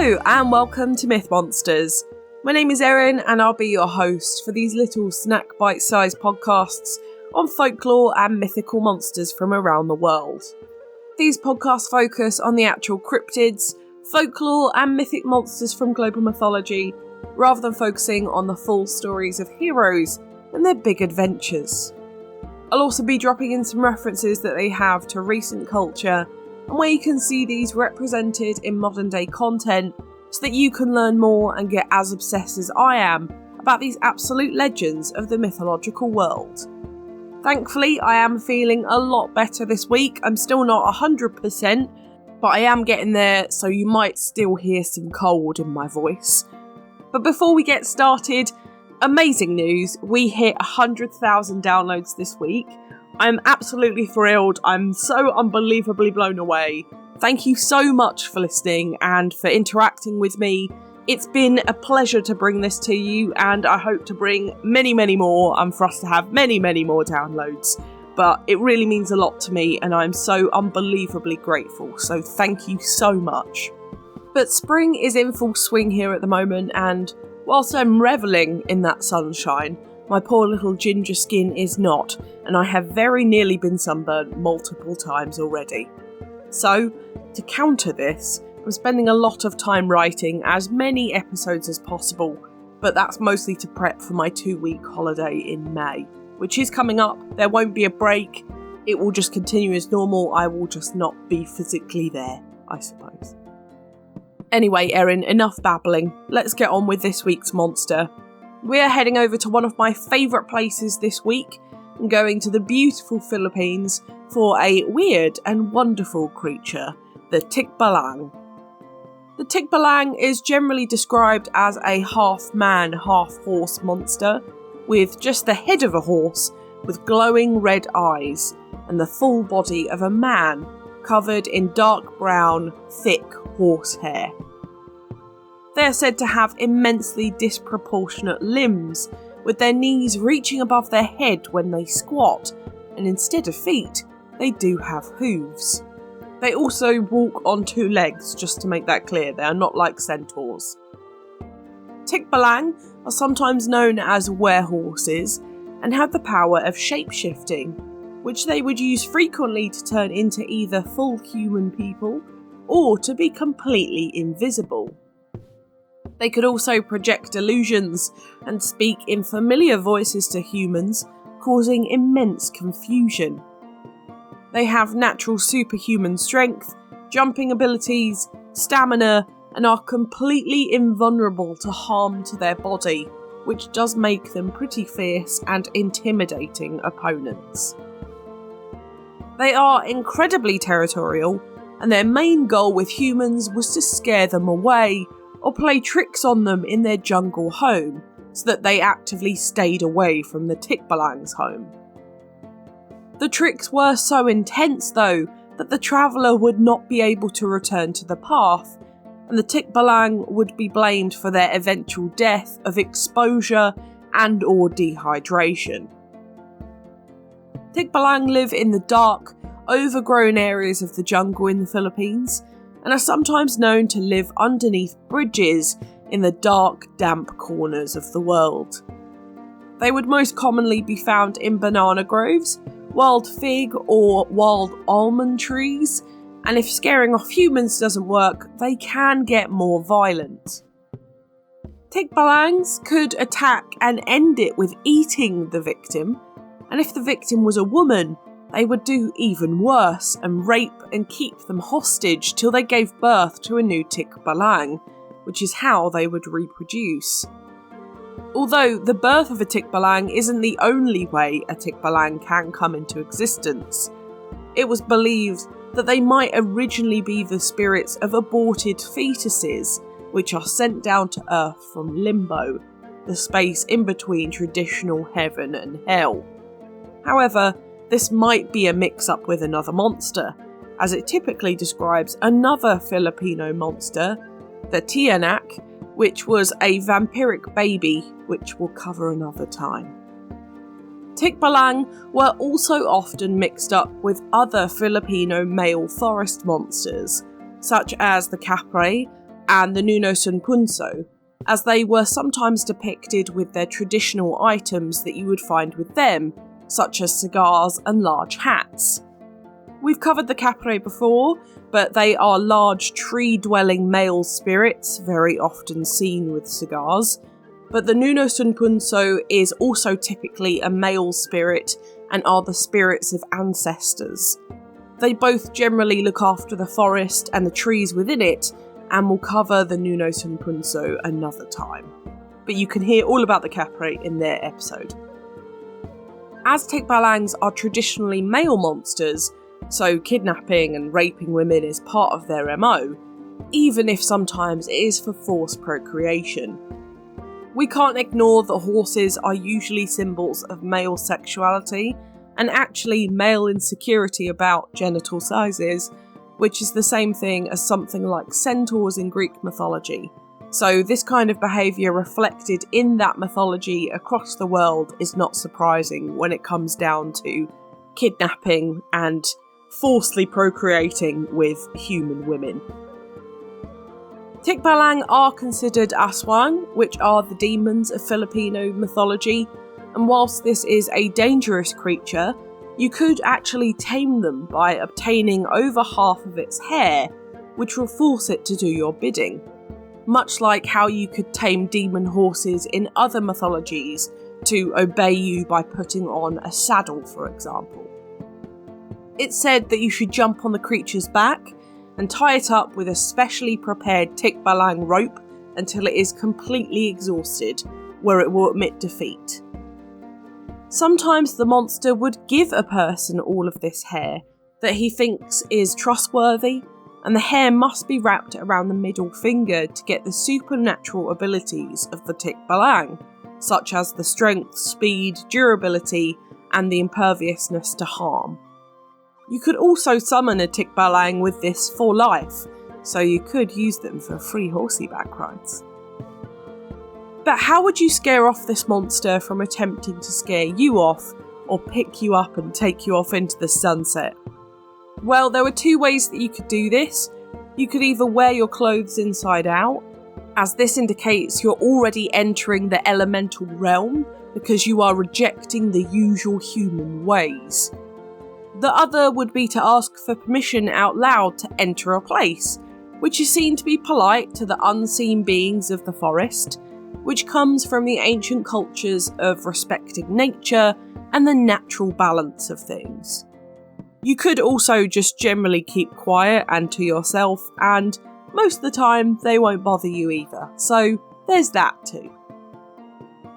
Hello and welcome to Myth Monsters. My name is Erin and I'll be your host for these little snack bite-sized podcasts on folklore and mythical monsters from around the world. These podcasts focus on the actual cryptids, folklore and mythic monsters from global mythology, rather than focusing on the full stories of heroes and their big adventures. I'll also be dropping in some references that they have to recent culture and where you can see these represented in modern day content so that you can learn more and get as obsessed as I am about these absolute legends of the mythological world. Thankfully, I am feeling a lot better this week. I'm still not 100%, but I am getting there, so you might still hear some cold in my voice. But before we get started, amazing news, we hit 100,000 downloads this week. I'm absolutely thrilled. I'm so unbelievably blown away. Thank you so much for listening and for interacting with me. It's been a pleasure to bring this to you, and I hope to bring many, many more and for us to have many, many more downloads. But it really means a lot to me and I'm so unbelievably grateful. So thank you so much. But spring is in full swing here at the moment, and whilst I'm revelling in that sunshine, my poor little ginger skin is not, and I have very nearly been sunburned multiple times already. So, to counter this, I'm spending a lot of time writing as many episodes as possible, but that's mostly to prep for my 2-week holiday in May, which is coming up. There won't be a break, it will just continue as normal, I will just not be physically there, I suppose. Anyway, Erin, enough babbling, let's get on with this week's monster. We're heading over to one of my favourite places this week and going to the beautiful Philippines for a weird and wonderful creature, the Tikbalang. The Tikbalang is generally described as a half-man, half-horse monster with just the head of a horse with glowing red eyes and the full body of a man covered in dark brown, thick horse hair. They are said to have immensely disproportionate limbs, with their knees reaching above their head when they squat, and instead of feet, they do have hooves. They also walk on 2 legs, just to make that clear, they are not like centaurs. Tikbalang are sometimes known as werehorses, and have the power of shape-shifting, which they would use frequently to turn into either full human people, or to be completely invisible. They could also project illusions and speak in familiar voices to humans, causing immense confusion. They have natural superhuman strength, jumping abilities, stamina, and are completely invulnerable to harm to their body, which does make them pretty fierce and intimidating opponents. They are incredibly territorial, and their main goal with humans was to scare them away, or play tricks on them in their jungle home, so that they actively stayed away from the Tikbalang's home. The tricks were so intense though, that the traveller would not be able to return to the path, and the Tikbalang would be blamed for their eventual death of exposure and or dehydration. Tikbalang live in the dark, overgrown areas of the jungle in the Philippines, and are sometimes known to live underneath bridges in the dark, damp corners of the world. They would most commonly be found in banana groves, wild fig or wild almond trees, and if scaring off humans doesn't work, they can get more violent. Tikbalangs could attack and end it with eating the victim, and if the victim was a woman, they would do even worse and rape and keep them hostage till they gave birth to a new Tikbalang, which is how they would reproduce. Although the birth of a Tikbalang isn't the only way a Tikbalang can come into existence, it was believed that they might originally be the spirits of aborted fetuses, which are sent down to Earth from limbo, the space in between traditional heaven and hell. However, this might be a mix-up with another monster, as it typically describes another Filipino monster, the Tiyanak, which was a vampiric baby, which we'll cover another time. Tikbalang were also often mixed up with other Filipino male forest monsters, such as the kapre and the Nuno Punso, as they were sometimes depicted with their traditional items that you would find with them, such as cigars and large hats. We've covered the Capre before, but they are large tree-dwelling male spirits, very often seen with cigars. But the Nuno Punso is also typically a male spirit and are the spirits of ancestors. They both generally look after the forest and the trees within it, and will cover the Nuno Punso another time. But you can hear all about the Capre in their episode. As Tikbalangs are traditionally male monsters, so kidnapping and raping women is part of their MO, even if sometimes it is for forced procreation. We can't ignore that horses are usually symbols of male sexuality, and actually male insecurity about genital sizes, which is the same thing as something like centaurs in Greek mythology. So this kind of behaviour reflected in that mythology across the world is not surprising when it comes down to kidnapping and forcibly procreating with human women. Tikbalang are considered aswang, which are the demons of Filipino mythology, and whilst this is a dangerous creature, you could actually tame them by obtaining over half of its hair, which will force it to do your bidding. Much like how you could tame demon horses in other mythologies to obey you by putting on a saddle, for example. It's said that you should jump on the creature's back and tie it up with a specially prepared Tikbalang rope until it is completely exhausted, where it will admit defeat. Sometimes the monster would give a person all of this hair that he thinks is trustworthy, and the hair must be wrapped around the middle finger to get the supernatural abilities of the Tikbalang, such as the strength, speed, durability, and the imperviousness to harm. You could also summon a Tikbalang with this for life, so you could use them for free horseback rides. But how would you scare off this monster from attempting to scare you off, or pick you up and take you off into the sunset? Well, there were two ways that you could do this. You could either wear your clothes inside out, as this indicates you're already entering the elemental realm because you are rejecting the usual human ways. The other would be to ask for permission out loud to enter a place, which is seen to be polite to the unseen beings of the forest, which comes from the ancient cultures of respecting nature and the natural balance of things. You could also just generally keep quiet and to yourself, and most of the time they won't bother you either, so there's that too.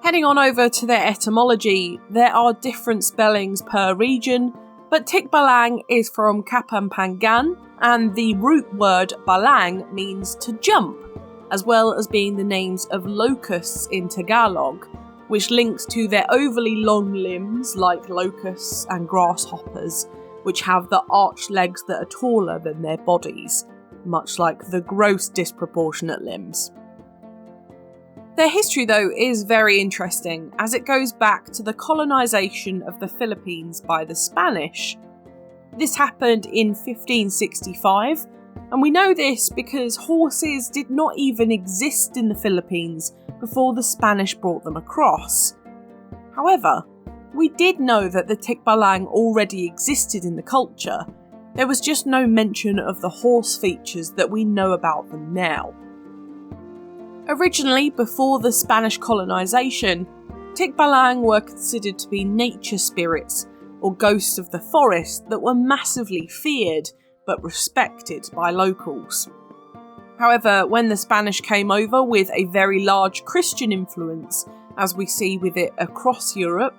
Heading on over to their etymology, there are different spellings per region, but Tikbalang is from Kapampangan, and the root word balang means to jump, as well as being the names of locusts in Tagalog, which links to their overly long limbs like locusts and grasshoppers, which have the arched legs that are taller than their bodies, much like the gross disproportionate limbs. Their history, though, is very interesting, as it goes back to the colonisation of the Philippines by the Spanish. This happened in 1565, and we know this because horses did not even exist in the Philippines before the Spanish brought them across. However, we did know that the Tikbalang already existed in the culture. There was just no mention of the horse features that we know about them now. Originally, before the Spanish colonisation, Tikbalang were considered to be nature spirits, or ghosts of the forest, that were massively feared but respected by locals. However, when the Spanish came over with a very large Christian influence, as we see with it across Europe,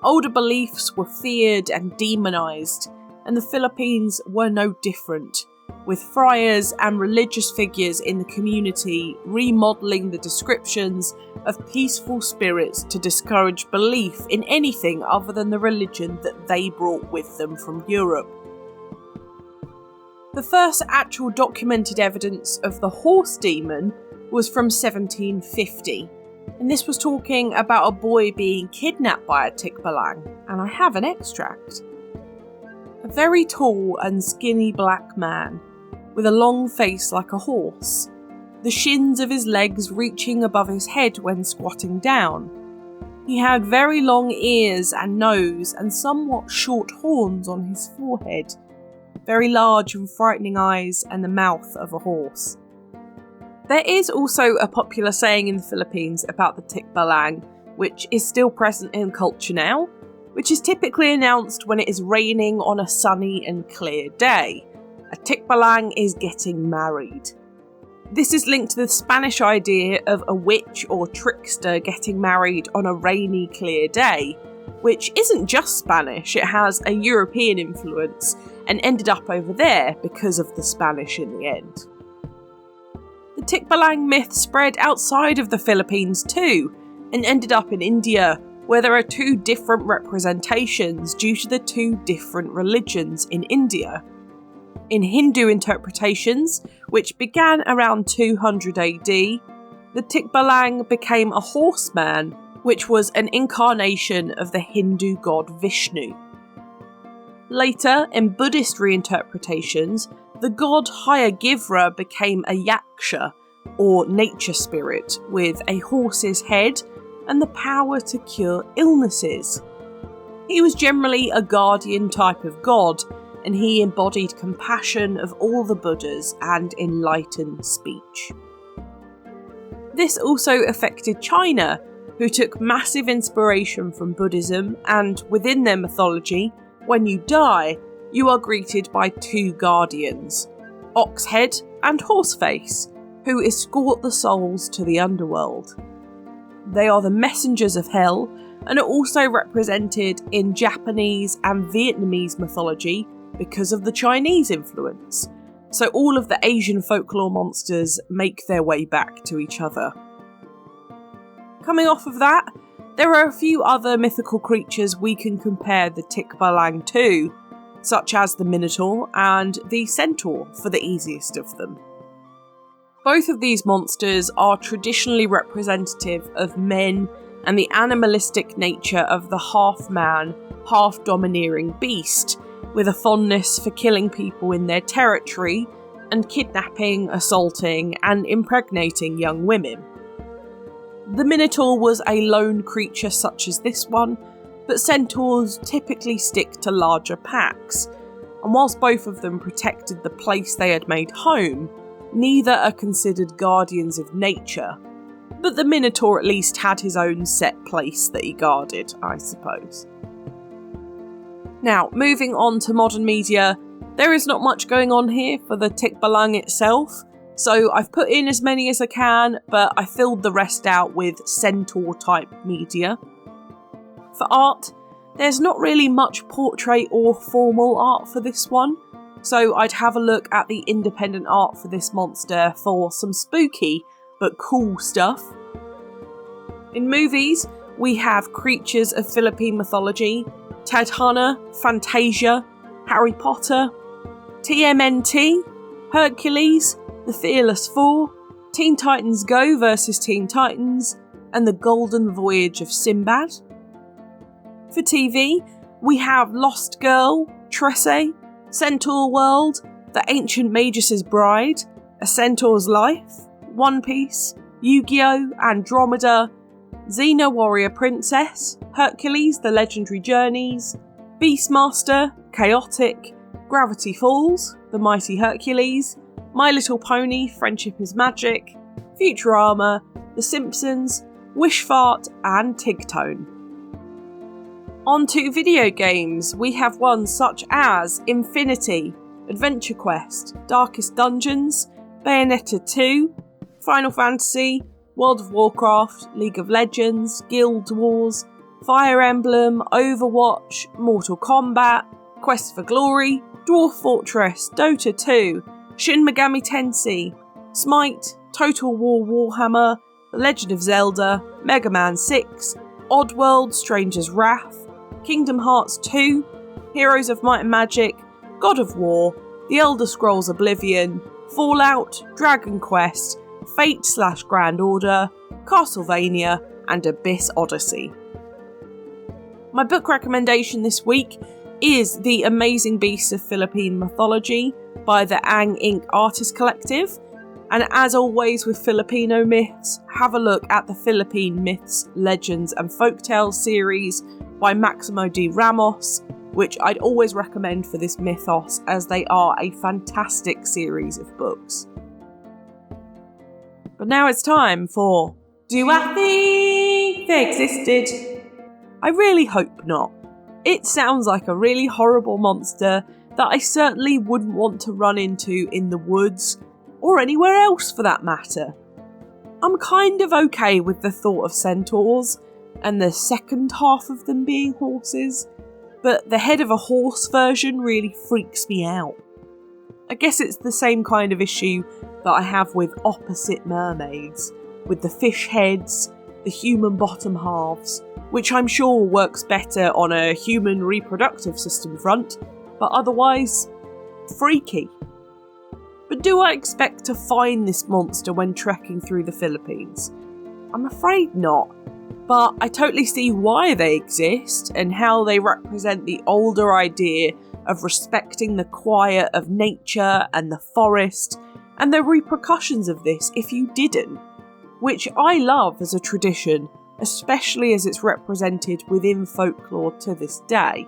older beliefs were feared and demonised, and the Philippines were no different, with friars and religious figures in the community remodelling the descriptions of peaceful spirits to discourage belief in anything other than the religion that they brought with them from Europe. The first actual documented evidence of the horse demon was from 1750, and this was talking about a boy being kidnapped by a Tikbalang, and I have an extract. A very tall and skinny black man, with a long face like a horse. the shins of his legs reaching above his head when squatting down. He had very long ears and nose and somewhat short horns on his forehead, very large and frightening eyes, and the mouth of a horse. There is also a popular saying in the Philippines about the Tikbalang, which is still present in culture now, which is typically announced when it is raining on a sunny and clear day. A Tikbalang is getting married. This is linked to the Spanish idea of a witch or trickster getting married on a rainy, clear day, which isn't just Spanish, it has a European influence and ended up over there because of the Spanish in the end. The Tikbalang myth spread outside of the Philippines too, and ended up in India, where there are two different representations due to the two different religions in India. In Hindu interpretations, which began around 200 AD, the Tikbalang became a horseman, which was an incarnation of the Hindu god Vishnu. Later, in Buddhist reinterpretations, the god Hayagivra became a yaksha, or nature spirit, with a horse's head and the power to cure illnesses. He was generally a guardian type of god, and he embodied compassion of all the Buddhas and enlightened speech. This also affected China, who took massive inspiration from Buddhism, and within their mythology, when you die, you are greeted by two guardians, Oxhead and Horseface, who escort the souls to the underworld. They are the messengers of hell and are also represented in Japanese and Vietnamese mythology because of the Chinese influence. So all of the Asian folklore monsters make their way back to each other. Coming off of that, there are a few other mythical creatures we can compare the Tikbalang to, such as the Minotaur and the Centaur for the easiest of them. Both of these monsters are traditionally representative of men and the animalistic nature of the half-man, half-domineering beast, with a fondness for killing people in their territory and kidnapping, assaulting, and impregnating young women. The Minotaur was a lone creature such as this one, but centaurs typically stick to larger packs, and whilst both of them protected the place they had made home, neither are considered guardians of nature, but the Minotaur at least had his own set place that he guarded, I suppose. Now, moving on to modern media, there is not much going on here for the Tikbalang itself, so I've put in as many as I can, but I filled the rest out with centaur-type media. For art, there's not really much portrait or formal art for this one, so I'd have a look at the independent art for this monster for some spooky but cool stuff. In movies, we have creatures of Philippine mythology, Tadhana, Fantasia, Harry Potter, TMNT, Hercules, The Fearless Four, Teen Titans Go vs Teen Titans, and The Golden Voyage of Sinbad. For TV, we have Lost Girl, Tresse, Centaur World, The Ancient Magus's Bride, A Centaur's Life, One Piece, Yu-Gi-Oh!, Andromeda, Xena Warrior Princess, Hercules The Legendary Journeys, Beastmaster, Chaotic, Gravity Falls, The Mighty Hercules, My Little Pony, Friendship is Magic, Futurama, The Simpsons, Wishfart, and Tigtone. On to video games, we have ones such as Infinity, Adventure Quest, Darkest Dungeons, Bayonetta 2, Final Fantasy, World of Warcraft, League of Legends, Guild Wars, Fire Emblem, Overwatch, Mortal Kombat, Quest for Glory, Dwarf Fortress, Dota 2, Shin Megami Tensei, Smite, Total War Warhammer, The Legend of Zelda, Mega Man 6, Oddworld, Stranger's Wrath, Kingdom Hearts 2, Heroes of Might and Magic, God of War, The Elder Scrolls Oblivion, Fallout, Dragon Quest, Fate/Grand Order, Castlevania, and Abyss Odyssey. My book recommendation this week is The Amazing Beasts of Philippine Mythology by the Ang Inc. Artist Collective. And as always with Filipino myths, have a look at the Philippine Myths, Legends and Folktales series by Maximo D. Ramos, which I'd always recommend for this mythos as they are a fantastic series of books. But now it's time for Do I Think They Existed? I really hope not. It sounds like a really horrible monster that I certainly wouldn't want to run into in the woods, or anywhere else for that matter. I'm kind of okay with the thought of centaurs, and the second half of them being horses, but the head of a horse version really freaks me out. I guess it's the same kind of issue that I have with opposite mermaids, with the fish heads, the human bottom halves, which I'm sure works better on a human reproductive system front, but otherwise, freaky. But do I expect to find this monster when trekking through the Philippines? I'm afraid not, but I totally see why they exist and how they represent the older idea of respecting the quiet of nature and the forest, and the repercussions of this if you didn't, which I love as a tradition, especially as it's represented within folklore to this day.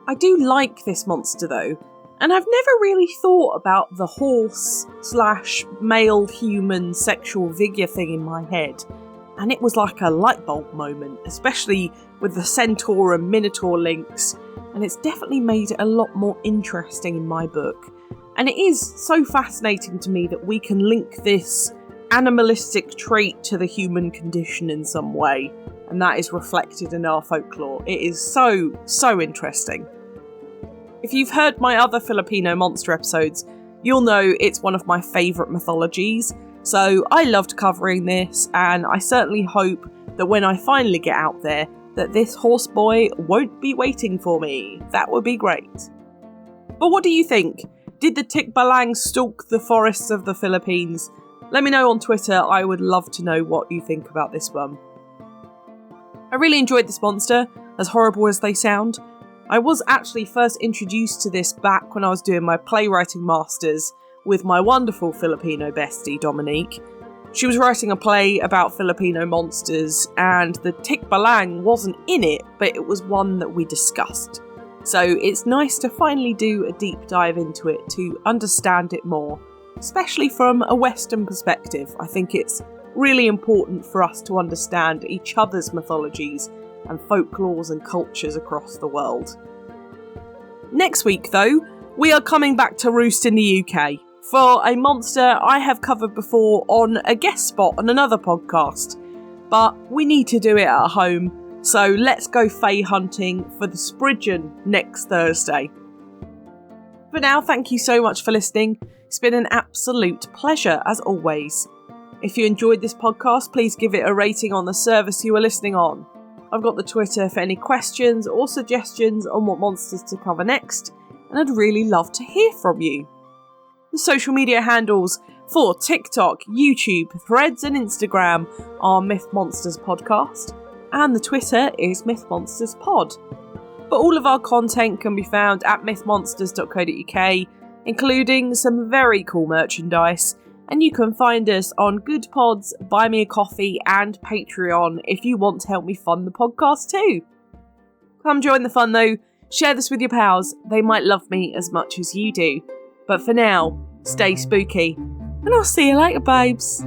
I do like this monster though, and I've never really thought about the horse/male human sexual vigour thing in my head, and it was like a light bulb moment, especially with the centaur and minotaur links, and it's definitely made it a lot more interesting in my book. And it is so fascinating to me that we can link this animalistic trait to the human condition in some way, and that is reflected in our folklore. It is so interesting. If you've heard my other Filipino monster episodes, you'll know it's one of my favourite mythologies, so I loved covering this, and I certainly hope that when I finally get out there, that this horse boy won't be waiting for me. That would be great. But what do you think? Did the Tikbalang stalk the forests of the Philippines? Let me know on Twitter, I would love to know what you think about this one. I really enjoyed this monster, as horrible as they sound. I was actually first introduced to this back when I was doing my playwriting masters with my wonderful Filipino bestie, Dominique. She was writing a play about Filipino monsters, and the Tikbalang wasn't in it, but it was one that we discussed. So it's nice to finally do a deep dive into it to understand it more, especially from a Western perspective. I think it's really important for us to understand each other's mythologies and folklores and cultures across the world. Next week, though, we are coming back to roost in the UK for a monster I have covered before on a guest spot on another podcast, but we need to do it at home, so let's go fae hunting for the Spridgeon next Thursday. For now, thank you so much for listening. It's been an absolute pleasure as always. If you enjoyed this podcast, please give it a rating on the service you are listening on. I've got the Twitter for any questions or suggestions on what monsters to cover next, and I'd really love to hear from you. The social media handles for TikTok, YouTube, Threads and Instagram are Myth Monsters Podcast, and the Twitter is Myth Monsters Pod. But all of our content can be found at mythmonsters.co.uk, including some very cool merchandise, and you can find us on Good Pods, Buy Me a Coffee and Patreon if you want to help me fund the podcast too. Come join the fun though, share this with your pals, they might love me as much as you do. But for now, stay spooky, and I'll see you later babes.